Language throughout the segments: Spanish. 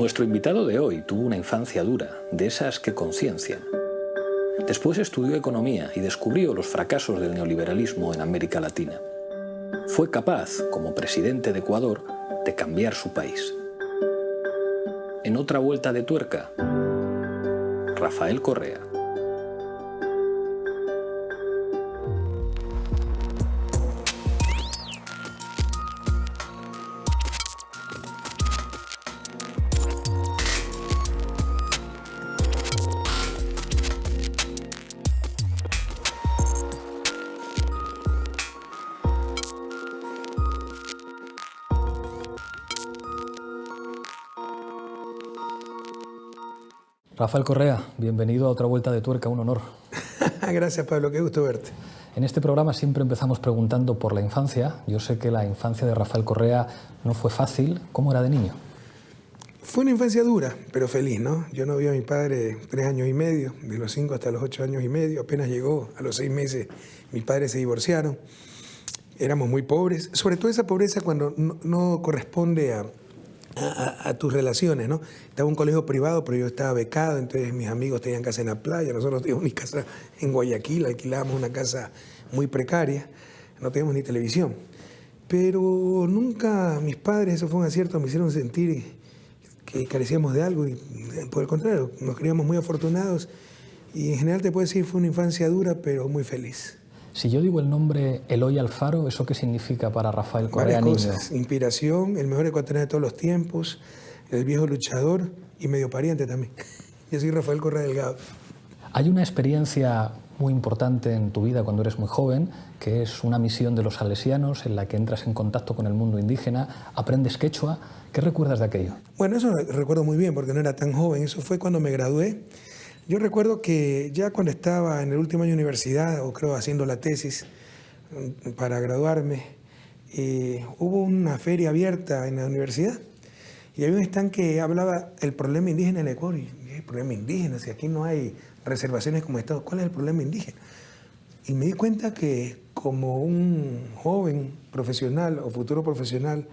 Nuestro invitado de hoy tuvo una infancia dura, de esas que conciencian. Después estudió economía y descubrió los fracasos del neoliberalismo en América Latina. Fue capaz, como presidente de Ecuador, de cambiar su país. En otra vuelta de tuerca, Rafael Correa. Rafael Correa, bienvenido a otra vuelta de tuerca, un honor. Gracias, Pablo, qué gusto verte. En este programa siempre empezamos preguntando por la infancia. Yo sé que la infancia de Rafael Correa no fue fácil. ¿Cómo era de niño? Fue una infancia dura, pero feliz, ¿no? Yo no vi a mi padre 3 años y medio, de los 5 hasta los 8 años y medio. Apenas llegó, a los 6 meses, mis padres se divorciaron. Éramos muy pobres, sobre todo esa pobreza cuando no corresponde a tus relaciones, ¿no? Estaba en un colegio privado, pero yo estaba becado, entonces mis amigos tenían casa en la playa, nosotros teníamos mi casa en Guayaquil, alquilábamos una casa muy precaria, no teníamos ni televisión. Pero nunca mis padres, eso fue un acierto, me hicieron sentir que carecíamos de algo y por el contrario, nos creíamos muy afortunados y en general te puedo decir fue una infancia dura, pero muy feliz. Si yo digo el nombre Eloy Alfaro, ¿eso qué significa para Rafael Correa, niño? Varias cosas, inspiración, el mejor ecuatoriano de todos los tiempos, el viejo luchador y medio pariente también. Yo soy Rafael Correa Delgado. Hay una experiencia muy importante en tu vida cuando eres muy joven, que es una misión de los salesianos en la que entras en contacto con el mundo indígena, aprendes quechua. ¿Qué recuerdas de aquello? Bueno, eso recuerdo muy bien porque no era tan joven, eso fue cuando me gradué. Yo recuerdo que ya cuando estaba en el último año de universidad, o creo haciendo la tesis para graduarme, hubo una feria abierta en la universidad y había un stand que hablaba del problema indígena en Ecuador. Y el problema indígena, si aquí no hay reservaciones como Estado, ¿cuál es el problema indígena? Y me di cuenta que como un joven profesional o futuro profesional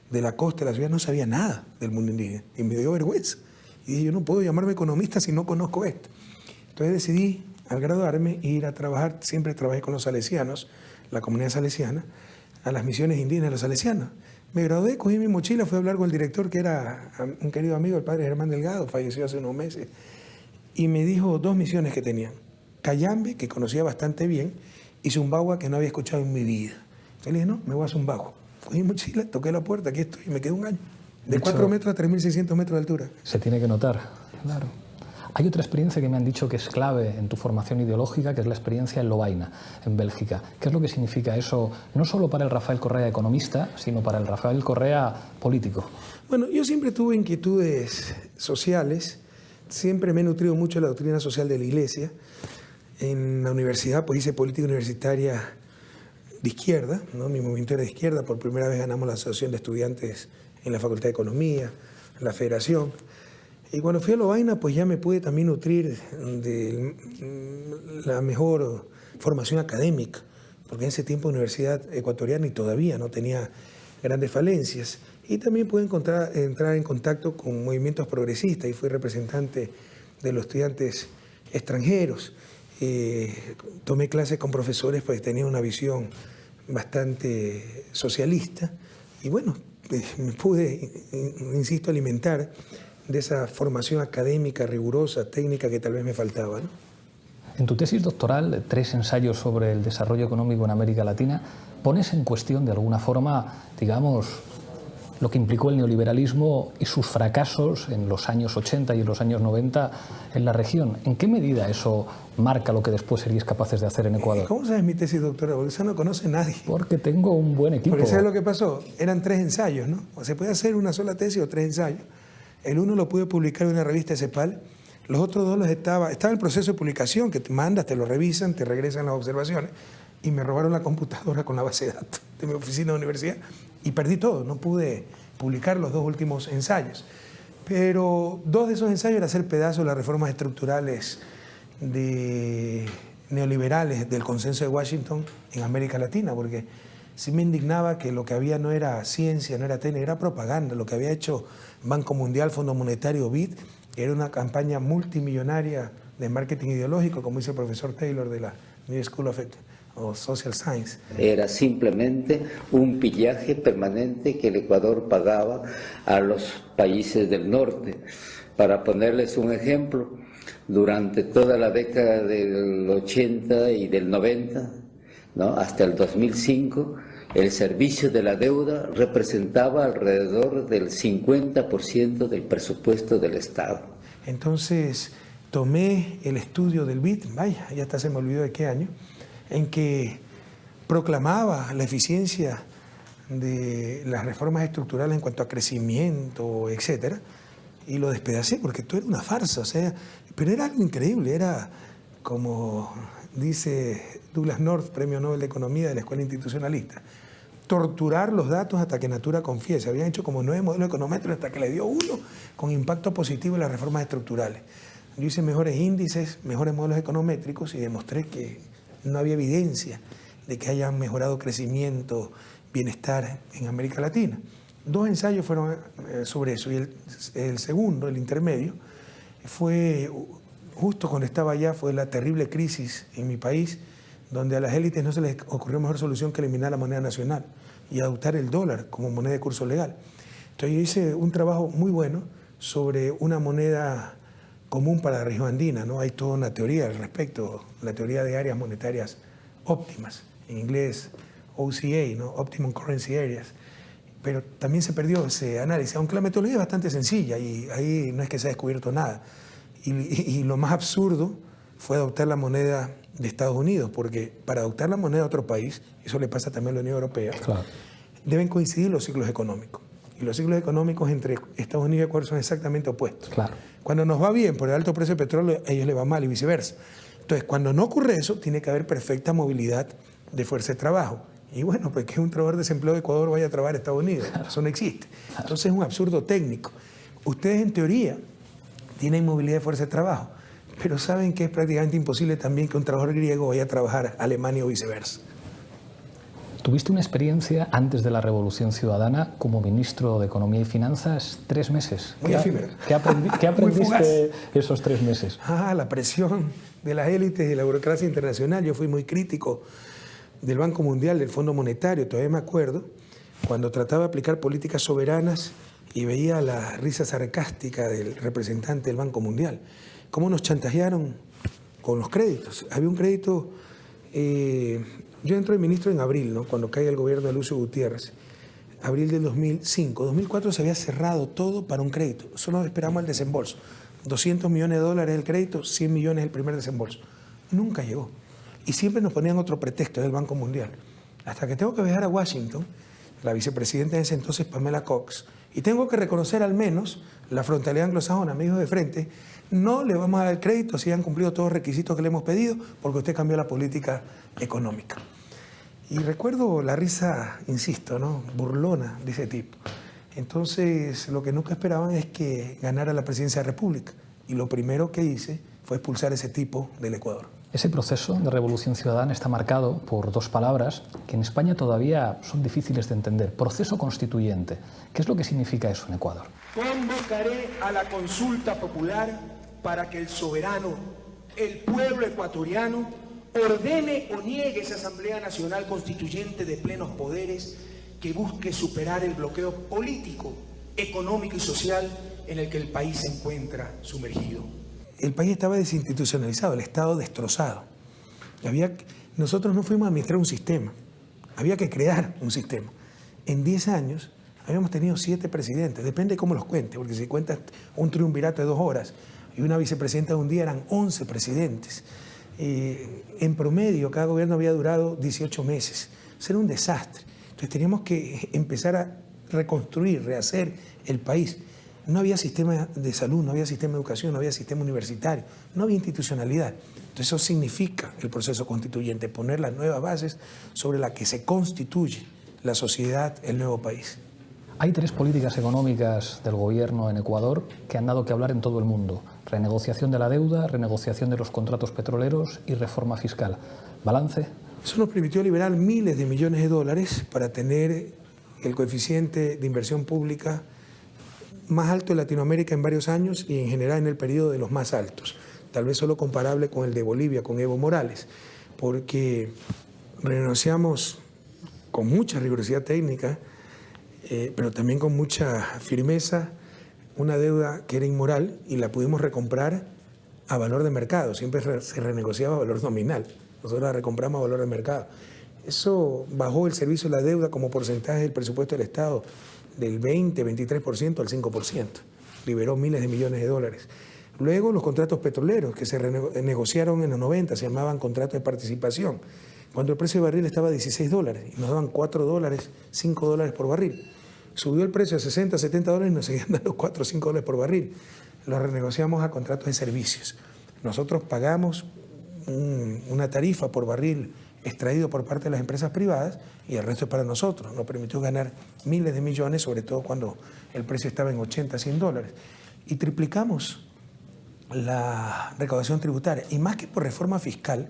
de la costa de la ciudad no sabía nada del mundo indígena y me dio vergüenza. Y dije, yo no puedo llamarme economista si no conozco esto. Entonces decidí, al graduarme, ir a trabajar, siempre trabajé con los salesianos, la comunidad salesiana, a las misiones indígenas de los salesianos. Me gradué, cogí mi mochila, fui a hablar con el director, que era un querido amigo, el padre Germán Delgado, falleció hace unos meses, y me dijo 2 misiones que tenían. Cayambe, que conocía bastante bien, y Zumbagua, que no había escuchado en mi vida. Entonces le dije, no, me voy a Zumbagua. Cogí mi mochila, toqué la puerta, aquí estoy, y me quedé un año. De 4 metros a 3.600 metros de altura. Se tiene que notar, claro. Hay otra experiencia que me han dicho que es clave en tu formación ideológica, que es la experiencia en Lovaina, en Bélgica. ¿Qué es lo que significa eso, no solo para el Rafael Correa economista, sino para el Rafael Correa político? Bueno, yo siempre tuve inquietudes sociales, siempre me he nutrido mucho de la doctrina social de la Iglesia. En la universidad, pues hice política universitaria de izquierda, ¿no? Mi movimiento era de izquierda, por primera vez ganamos la Asociación de Estudiantes en la Facultad de Economía, la Federación. Y cuando fui a Lovaina, pues ya me pude también nutrir de la mejor formación académica, porque en ese tiempo la Universidad Ecuatoriana y todavía no tenía grandes falencias. Y también pude entrar en contacto con movimientos progresistas y fui representante de los estudiantes extranjeros. Tomé clases con profesores pues tenían una visión bastante socialista y bueno, me pude, insisto, alimentar de esa formación académica, rigurosa, técnica que tal vez me faltaba, ¿no? En tu tesis doctoral, 3 ensayos sobre el desarrollo económico en América Latina, pones en cuestión de alguna forma, digamos, lo que implicó el neoliberalismo y sus fracasos en los años 80 y en los años 90 en la región. ¿En qué medida eso marca lo que después seríais capaces de hacer en Ecuador? ¿Cómo sabes mi tesis doctoral? Porque eso no conoce nadie. Porque tengo un buen equipo. Porque ¿sabes lo que pasó? Eran 3 ensayos, ¿no? O se puede hacer una sola tesis o 3 ensayos. El uno lo pude publicar en una revista de CEPAL. Los otros 2 estaba en el proceso de publicación, que te mandas, te lo revisan, te regresan las observaciones. Y me robaron la computadora con la base de datos de mi oficina de universidad y perdí todo. No pude publicar los 2 últimos ensayos. Pero 2 de esos ensayos eran hacer pedazos de las reformas estructurales neoliberales del consenso de Washington en América Latina, porque sí me indignaba que lo que había no era ciencia, no era técnica, era propaganda. Lo que había hecho Banco Mundial, Fondo Monetario, BID, era una campaña multimillonaria de marketing ideológico, como dice el profesor Taylor de la New School of Social Science. Era simplemente un pillaje permanente que el Ecuador pagaba a los países del norte. Para ponerles un ejemplo, durante toda la década del 80 y del 90, ¿no?, hasta el 2005, el servicio de la deuda representaba alrededor del 50% del presupuesto del Estado. Entonces tomé el estudio del BID, vaya, ya hasta se me olvidó de qué año, en que proclamaba la eficiencia de las reformas estructurales en cuanto a crecimiento, etcétera, y lo despedacé porque todo era una farsa, o sea, pero era algo increíble, era como dice Douglas North, Premio Nobel de Economía de la Escuela Institucionalista, torturar los datos hasta que Natura confíe. Se habían hecho como 9 modelos econométricos hasta que le dio uno con impacto positivo en las reformas estructurales. Yo hice mejores índices, mejores modelos econométricos y demostré que no había evidencia de que hayan mejorado crecimiento, bienestar en América Latina. 2 ensayos fueron sobre eso y el segundo, el intermedio, fue justo cuando estaba allá, fue la terrible crisis en mi país, donde a las élites no se les ocurrió mejor solución que eliminar la moneda nacional y adoptar el dólar como moneda de curso legal. Entonces yo hice un trabajo muy bueno sobre una moneda común para la región andina, ¿no? Hay toda una teoría al respecto, la teoría de áreas monetarias óptimas, en inglés OCA, ¿no? Optimum Currency Areas. Pero también se perdió ese análisis, aunque la metodología es bastante sencilla y ahí no es que se haya descubierto nada. Y lo más absurdo fue adoptar la moneda de Estados Unidos, porque para adoptar la moneda de otro país, eso le pasa también a la Unión Europea, claro, deben coincidir los ciclos económicos. Y los ciclos económicos entre Estados Unidos y Ecuador son exactamente opuestos. Claro. Cuando nos va bien por el alto precio del petróleo, a ellos les va mal y viceversa. Entonces, cuando no ocurre eso, tiene que haber perfecta movilidad de fuerza de trabajo. Y bueno, pues que un trabajador desempleado de Ecuador vaya a trabajar a Estados Unidos. Claro. Eso no existe. Claro. Entonces es un absurdo técnico. Ustedes en teoría tienen movilidad de fuerza de trabajo, pero saben que es prácticamente imposible también que un trabajador griego vaya a trabajar a Alemania o viceversa. Tuviste una experiencia antes de la Revolución Ciudadana como ministro de Economía y Finanzas 3 meses. Muy efímera. ¿Qué aprendiste esos 3 meses? La presión de las élites y la burocracia internacional. Yo fui muy crítico del Banco Mundial, del Fondo Monetario, todavía me acuerdo, cuando trataba de aplicar políticas soberanas y veía la risa sarcástica del representante del Banco Mundial. Cómo nos chantajearon con los créditos. Había un crédito... yo entro de ministro en abril, ¿no?, cuando cae el gobierno de Lucio Gutiérrez. Abril del 2005. 2004 se había cerrado todo para un crédito. Solo esperamos el desembolso. $200 millones el crédito, 100 millones el primer desembolso. Nunca llegó. Y siempre nos ponían otro pretexto del Banco Mundial. Hasta que tengo que viajar a Washington, la vicepresidenta de ese entonces, Pamela Cox, y tengo que reconocer al menos la frontalidad anglosajona, me dijo de frente, no le vamos a dar el crédito si han cumplido todos los requisitos que le hemos pedido porque usted cambió la política económica. Y recuerdo la risa, insisto, ¿no?, burlona de ese tipo. Entonces, lo que nunca esperaban es que ganara la presidencia de la República. Y lo primero que hice fue expulsar a ese tipo del Ecuador. Ese proceso de revolución ciudadana está marcado por 2 palabras que en España todavía son difíciles de entender. Proceso constituyente. ¿Qué es lo que significa eso en Ecuador? Convocaré a la consulta popular para que el soberano, el pueblo ecuatoriano, ordene o niegue esa Asamblea Nacional Constituyente de plenos poderes que busque superar el bloqueo político, económico y social en el que el país se encuentra sumergido. El país estaba desinstitucionalizado, el Estado destrozado. Nosotros no fuimos a administrar un sistema, había que crear un sistema. En 10 años habíamos tenido 7 presidentes, depende de cómo los cuente, porque si cuentas un triunvirato de 2 horas y una vicepresidenta de un día eran 11 presidentes. En promedio, cada gobierno había durado 18 meses. Eso era un desastre. Entonces teníamos que empezar a reconstruir, rehacer el país. No había sistema de salud, no había sistema de educación, no había sistema universitario, no había institucionalidad. Entonces eso significa el proceso constituyente, poner las nuevas bases sobre las que se constituye la sociedad, el nuevo país. Hay 3 políticas económicas del gobierno en Ecuador que han dado que hablar en todo el mundo. Renegociación de la deuda, renegociación de los contratos petroleros y reforma fiscal. ¿Balance? Eso nos permitió liberar miles de millones de dólares para tener el coeficiente de inversión pública más alto de Latinoamérica en varios años y en general en el periodo de los más altos, tal vez solo comparable con el de Bolivia, con Evo Morales, porque renegociamos con mucha rigurosidad técnica, pero también con mucha firmeza, una deuda que era inmoral y la pudimos recomprar a valor de mercado. Siempre se renegociaba a valor nominal. Nosotros la recompramos a valor de mercado. Eso bajó el servicio de la deuda como porcentaje del presupuesto del Estado del 20-23% al 5%. Liberó miles de millones de dólares. Luego los contratos petroleros que se negociaron en los 90, se llamaban contratos de participación, cuando el precio de barril estaba a $16 y nos daban $4, $5 por barril. Subió el precio a 60, 70 dólares y nos seguían dando 4 o 5 dólares por barril. Lo renegociamos a contratos de servicios. Nosotros pagamos una tarifa por barril extraído por parte de las empresas privadas y el resto es para nosotros. Nos permitió ganar miles de millones, sobre todo cuando el precio estaba en 80, 100 dólares. Y triplicamos la recaudación tributaria, y más que por reforma fiscal,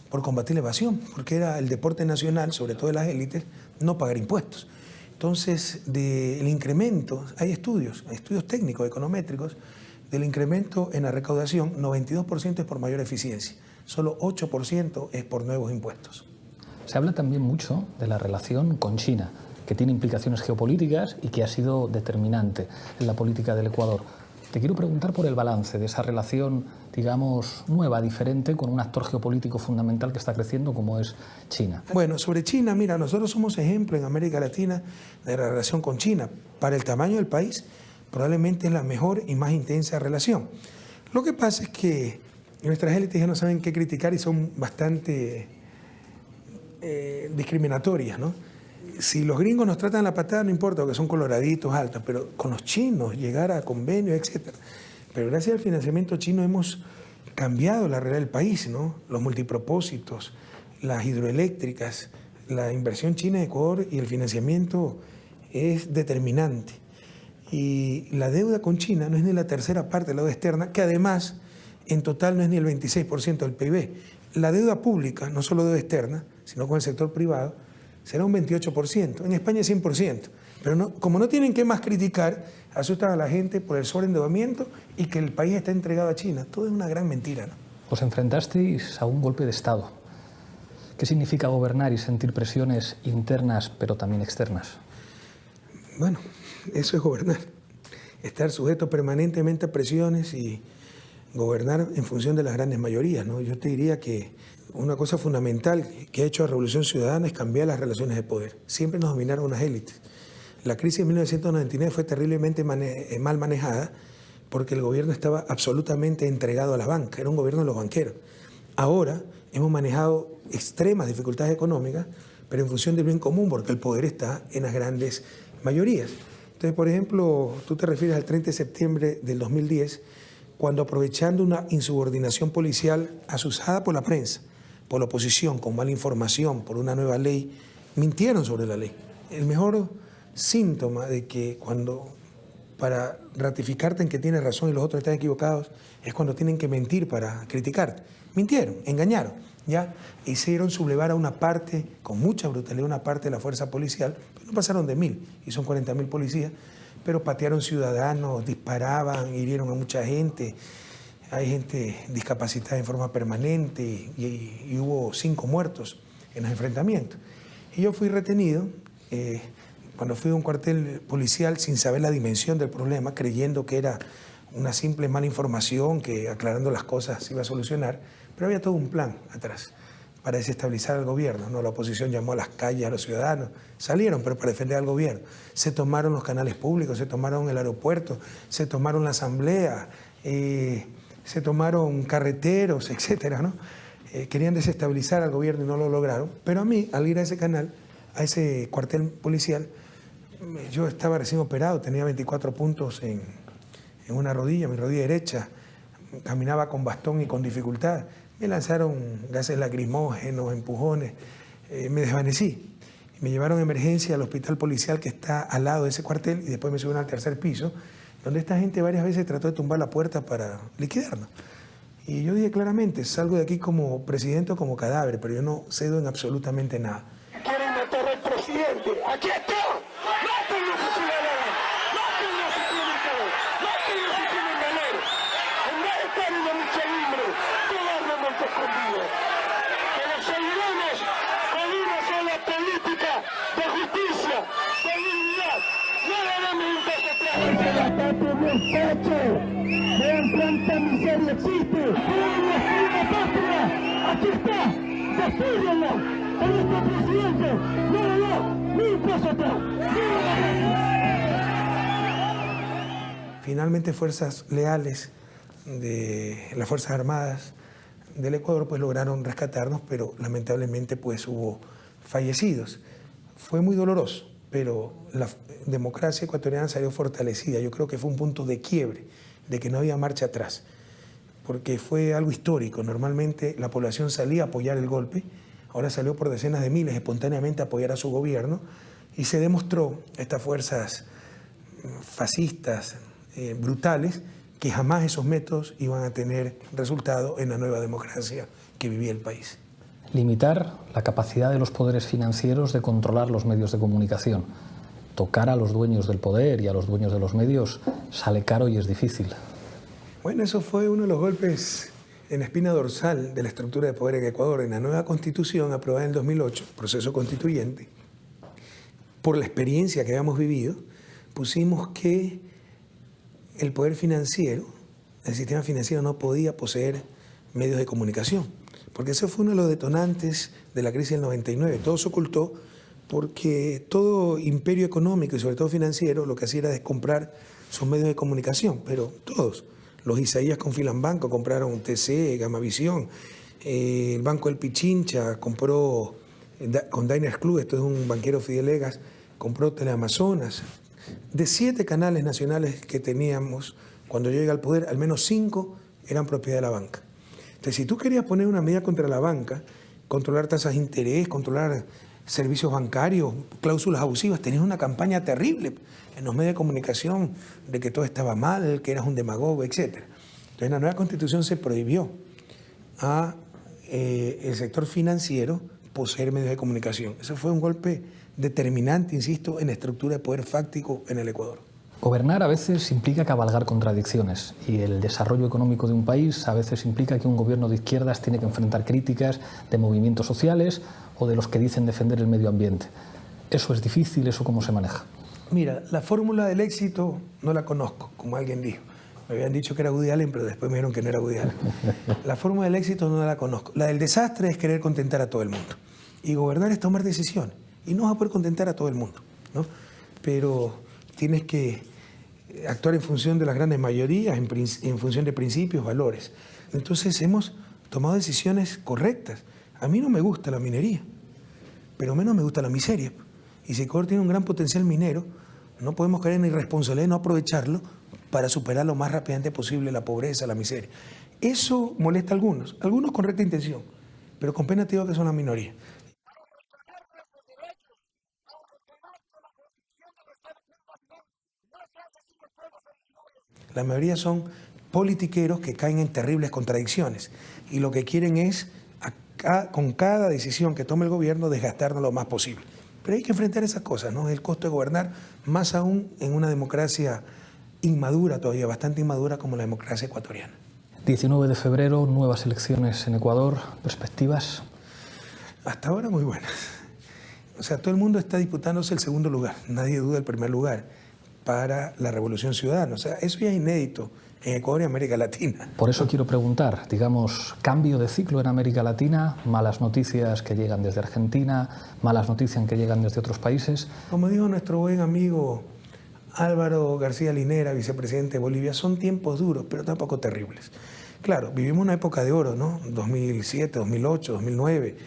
por combatir la evasión, porque era el deporte nacional, sobre todo de las élites, no pagar impuestos. Entonces, del incremento, hay estudios técnicos, econométricos, del incremento en la recaudación, 92% es por mayor eficiencia, solo 8% es por nuevos impuestos. Se habla también mucho de la relación con China, que tiene implicaciones geopolíticas y que ha sido determinante en la política del Ecuador. Te quiero preguntar por el balance de esa relación, digamos, nueva, diferente, con un actor geopolítico fundamental que está creciendo como es China. Bueno, sobre China, mira, nosotros somos ejemplo en América Latina de la relación con China. Para el tamaño del país, probablemente es la mejor y más intensa relación. Lo que pasa es que nuestras élites ya no saben qué criticar y son bastante discriminatorias, ¿no? Si los gringos nos tratan la patada, no importa, porque son coloraditos, altos, pero con los chinos, llegar a convenios, etc. Pero gracias al financiamiento chino hemos cambiado la realidad del país, ¿no? Los multipropósitos, las hidroeléctricas, la inversión china en Ecuador y el financiamiento es determinante. Y la deuda con China no es ni la tercera parte de la deuda externa, que además en total no es ni el 26% del PIB. La deuda pública, no solo deuda externa, sino con el sector privado, será un 28%. En España es 100%. Pero no, como no tienen qué más criticar, asustan a la gente por el sobreendeudamiento y que el país está entregado a China. Todo es una gran mentira, ¿no? Os enfrentasteis a un golpe de Estado. ¿Qué significa gobernar y sentir presiones internas pero también externas? Bueno, eso es gobernar. Estar sujeto permanentemente a presiones y gobernar en función de las grandes mayorías, ¿no? Yo te diría que una cosa fundamental que ha hecho la Revolución Ciudadana es cambiar las relaciones de poder. Siempre nos dominaron unas élites. La crisis de 1999 fue terriblemente mal manejada porque el gobierno estaba absolutamente entregado a la banca, era un gobierno de los banqueros. Ahora hemos manejado extremas dificultades económicas, pero en función del bien común, porque el poder está en las grandes mayorías. Entonces, por ejemplo, tú te refieres al 30 de septiembre del 2010, cuando aprovechando una insubordinación policial azuzada por la prensa, por la oposición, con mala información, por una nueva ley, mintieron sobre la ley. El mejor síntoma de que cuando, para ratificarte en que tienes razón y los otros están equivocados, es cuando tienen que mentir para criticarte. Mintieron, engañaron, ¿ya? Hicieron sublevar a una parte, con mucha brutalidad, una parte de la fuerza policial, no pasaron de 1.000, y son 40.000 policías, pero patearon ciudadanos, disparaban, hirieron a mucha gente. Hay gente discapacitada en forma permanente y hubo 5 muertos en los enfrentamientos. Y yo fui retenido cuando fui a un cuartel policial sin saber la dimensión del problema, creyendo que era una simple mala información que aclarando las cosas se iba a solucionar, pero había todo un plan atrás para desestabilizar al gobierno, ¿no? La oposición llamó a las calles a los ciudadanos, salieron, pero para defender al gobierno. Se tomaron los canales públicos, se tomaron el aeropuerto, se tomaron la asamblea, se tomaron carreteros, etcétera, ¿no? Querían desestabilizar al gobierno y no lo lograron. Pero a mí, al ir a ese canal, a ese cuartel policial, yo estaba recién operado, tenía 24 puntos en una rodilla, mi rodilla derecha, caminaba con bastón y con dificultad. Me lanzaron gases lacrimógenos, empujones, me desvanecí. Me llevaron a emergencia al hospital policial que está al lado de ese cuartel y después me subieron al 3er piso, donde esta gente varias veces trató de tumbar la puerta para liquidarnos. Y yo dije claramente, salgo de aquí como presidente o como cadáver, pero yo no cedo en absolutamente nada. Quieren matar al presidente. ¡Aquí está! ¡Mátenlo si quieren ganar! ¡Mátenlo si quieren caer! ¡Mátenlo si quieren ganar! En vez de estar en la lucha libre, cobardemente escondido. Que los seguiremos con una sola política de justicia, de dignidad. No daremos un paso atrás. Vean cuánta miseria existe. ¡Una patria! ¡Aquí está! ¡Destrúyenla! ¡En este presidente! ¡No le da ni un paso atrás! Finalmente, fuerzas leales de las Fuerzas Armadas del Ecuador pues lograron rescatarnos, pero lamentablemente pues hubo fallecidos. Fue muy doloroso, pero la democracia ecuatoriana salió fortalecida. Yo creo que fue un punto de quiebre, de que no había marcha atrás, porque fue algo histórico. Normalmente la población salía a apoyar el golpe, ahora salió por decenas de miles espontáneamente a apoyar a su gobierno y se demostró estas fuerzas fascistas, brutales, que jamás esos métodos iban a tener resultado en la nueva democracia que vivía el país. Limitar la capacidad de los poderes financieros de controlar los medios de comunicación. Tocar a los dueños del poder y a los dueños de los medios sale caro y es difícil. Bueno, eso fue uno de los golpes en la espina dorsal de la estructura de poder en Ecuador. En la nueva Constitución aprobada en el 2008, proceso constituyente, por la experiencia que habíamos vivido, pusimos que el poder financiero, el sistema financiero no podía poseer medios de comunicación, porque ese fue uno de los detonantes de la crisis del 99. Todo se ocultó porque todo imperio económico y sobre todo financiero lo que hacía era descomprar sus medios de comunicación, pero todos. Los Isaías con Filambanco compraron TC, Gamavisión, el Banco del Pichincha compró con Diners Club, esto es un banquero Fidelegas, compró Teleamazonas. De 7 canales nacionales que teníamos, cuando yo llegué al poder, al menos 5 eran propiedad de la banca. Entonces, si tú querías poner una medida contra la banca, controlar tasas de interés, controlar servicios bancarios, cláusulas abusivas, tenías una campaña terrible en los medios de comunicación de que todo estaba mal, que eras un demagogo, etc. Entonces, en la nueva Constitución se prohibió a el sector financiero poseer medios de comunicación. Eso fue un golpe determinante, insisto, en la estructura de poder fáctico en el Ecuador. Gobernar a veces implica cabalgar contradicciones y el desarrollo económico de un país a veces implica que un gobierno de izquierdas tiene que enfrentar críticas de movimientos sociales o de los que dicen defender el medio ambiente. ¿Eso es difícil? ¿Eso cómo se maneja? Mira, la fórmula del éxito no la conozco, como alguien dijo. Me habían dicho que era Woody Allen, pero después me dijeron que no era Woody Allen. La fórmula del éxito no la conozco. La del desastre es querer contentar a todo el mundo. Y gobernar es tomar decisiones. Y no vas a poder contentar a todo el mundo, ¿no? Pero tienes que actuar en función de las grandes mayorías, en función de principios, valores. Entonces hemos tomado decisiones correctas. A mí no me gusta la minería, pero menos me gusta la miseria. Y si Ecuador tiene un gran potencial minero, no podemos caer en la irresponsabilidad de no aprovecharlo para superar lo más rápidamente posible la pobreza, la miseria. Eso molesta a algunos con recta intención, pero con pena te digo que son la minoría. La mayoría son politiqueros que caen en terribles contradicciones y lo que quieren es, con cada decisión que tome el gobierno, desgastarnos lo más posible. Pero hay que enfrentar esas cosas, ¿no? El costo de gobernar, más aún en una democracia inmadura todavía, bastante inmadura como la democracia ecuatoriana. 19 de febrero, nuevas elecciones en Ecuador. ¿Perspectivas? Hasta ahora muy buenas. O sea, todo el mundo está disputándose el segundo lugar, nadie duda del primer lugar para la Revolución Ciudadana. O sea, eso ya es inédito en Ecuador y América Latina. Por eso quiero preguntar, digamos, cambio de ciclo en América Latina, malas noticias que llegan desde Argentina, malas noticias que llegan desde otros países. Como dijo nuestro buen amigo Álvaro García Linera, vicepresidente de Bolivia, son tiempos duros, pero tampoco terribles. Claro, vivimos una época de oro, ¿no? 2007, 2008, 2009.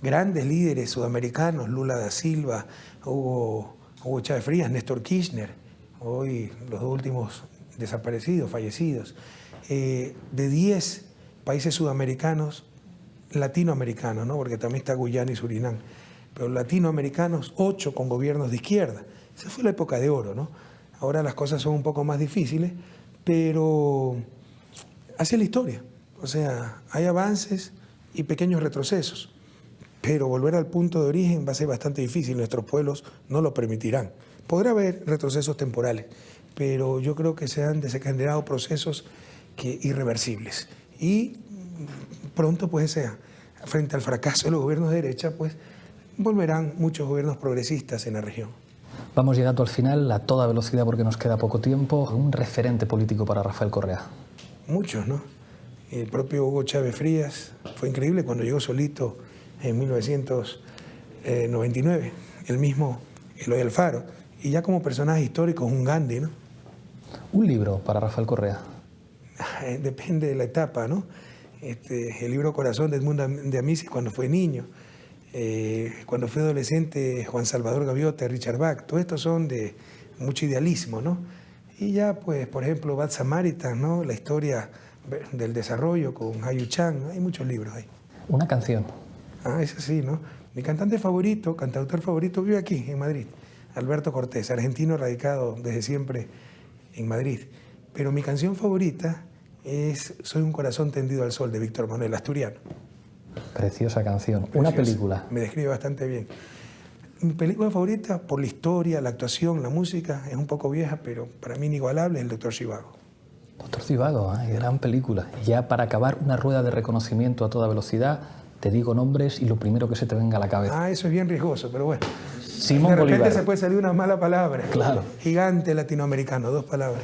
Grandes líderes sudamericanos, Lula da Silva, Hugo Chávez Frías, Néstor Kirchner, hoy los dos últimos desaparecidos, fallecidos. De 10 países sudamericanos, latinoamericanos, ¿no? Porque también está Guyana y Surinam, pero latinoamericanos, 8 con gobiernos de izquierda. Esa fue la época de oro, ¿no? Ahora las cosas son un poco más difíciles, pero así es la historia. O sea, hay avances y pequeños retrocesos, pero volver al punto de origen va a ser bastante difícil. Nuestros pueblos no lo permitirán. Podrá haber retrocesos temporales, pero yo creo que se han desencadenado procesos irreversibles. Y pronto, pues, frente al fracaso de los gobiernos de derecha, pues, volverán muchos gobiernos progresistas en la región. Vamos llegando al final a toda velocidad porque nos queda poco tiempo. Un referente político para Rafael Correa. Muchos, ¿no? El propio Hugo Chávez Frías fue increíble cuando llegó solito en 1999. El mismo Eloy Alfaro. Y ya como personaje histórico, un Gandhi, ¿no? Un libro para Rafael Correa. Depende de la etapa, ¿no? El libro Corazón de Edmundo de Amicis cuando fue niño. Cuando fue adolescente, Juan Salvador Gaviota, Richard Bach. Todos estos son de mucho idealismo, ¿no? Y ya, pues, por ejemplo, Bad Samaritan, ¿no? La historia del desarrollo con Hayu Chan. Hay muchos libros ahí. Una canción. Eso sí, ¿no? Mi cantante favorito, cantautor favorito, vive aquí, en Madrid. Alberto Cortés, argentino radicado desde siempre en Madrid. Pero mi canción favorita es Soy un corazón tendido al sol, de Víctor Manuel, asturiano. Preciosa canción. Preciosa. Una película. Me describe bastante bien. Mi película favorita, por la historia, la actuación, la música, es un poco vieja, pero para mí inigualable, es El Doctor Zhivago. Doctor Zhivago, gran película. Y ya para acabar, una rueda de reconocimiento a toda velocidad. Te digo nombres y lo primero que se te venga a la cabeza. Eso es bien riesgoso, pero bueno. Simón de repente Bolívar. se puede salir una mala palabra. Claro. Gigante latinoamericano, 2 palabras.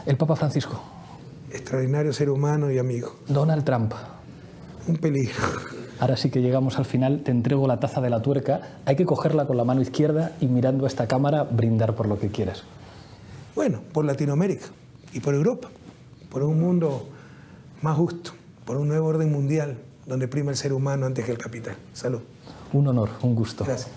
El Papa Francisco. Extraordinario ser humano y amigo. Donald Trump. Un peligro. Ahora sí que llegamos al final, te entrego la taza de la tuerca. Hay que cogerla con la mano izquierda y mirando a esta cámara brindar por lo que quieras. Bueno, por Latinoamérica y por Europa, por un mundo más justo, por un nuevo orden mundial donde prima el ser humano antes que el capital. Salud. Un honor, un gusto. Gracias.